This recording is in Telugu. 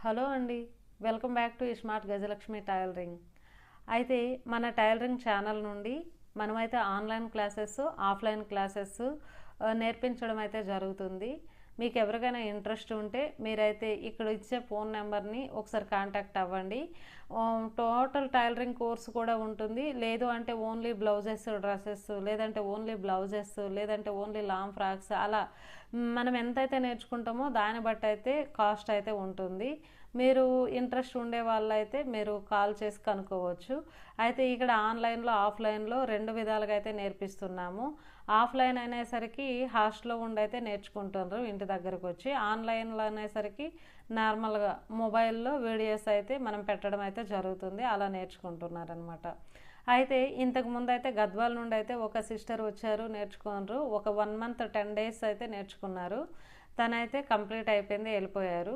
హలో అండి. Welcome back to smart Gajalakshmi tailoring. అయితే మన టైలరింగ్ ఛానల్ నుండి మనమైతే ఆన్లైన్ క్లాసెస్, ఆఫ్లైన్ క్లాసెస్ నేర్పించడం అయితే జరుగుతుంది. మీకు ఎవరికైనా ఇంట్రెస్ట్ ఉంటే మీరైతే ఇక్కడ ఇచ్చే ఫోన్ నెంబర్ని ఒకసారి కాంటాక్ట్ అవ్వండి. టోటల్ టైలరింగ్ కోర్స్ కూడా ఉంటుంది. లేదు అంటే ఓన్లీ బ్లౌజెస్, డ్రెస్సెస్, లేదంటే ఓన్లీ బ్లౌజెస్, లేదంటే ఓన్లీ లాంగ్ ఫ్రాక్స్, అలా మనం ఎంతైతే నేర్చుకుంటామో దాన్ని బట్టి అయితే కాస్ట్ అయితే ఉంటుంది. మీరు ఇంట్రెస్ట్ ఉండే వాళ్ళైతే మీరు కాల్ చేసి కనుక్కోవచ్చు. అయితే ఇక్కడ ఆన్లైన్లో, ఆఫ్లైన్లో రెండు విధాలుగా అయితే నేర్పిస్తున్నాము. ఆఫ్లైన్ అనేసరికి హాస్టల్లో ఉండైతే నేర్చుకుంటున్నారు ఇంటి దగ్గరకు వచ్చి. ఆన్లైన్లో అనేసరికి నార్మల్గా మొబైల్లో వీడియోస్ అయితే మనం పెట్టడం అయితే జరుగుతుంది. అలా నేర్చుకుంటున్నారనమాట. అయితే ఇంతకు ముందు అయితే గద్వాల నుండి అయితే ఒక సిస్టర్ వచ్చారు, నేర్చుకున్నారు. ఒక 1 మంత్ 10 days అయితే నేర్చుకున్నారు. తనైతే కంప్లీట్ అయిపోయింది, వెళ్ళిపోయారు.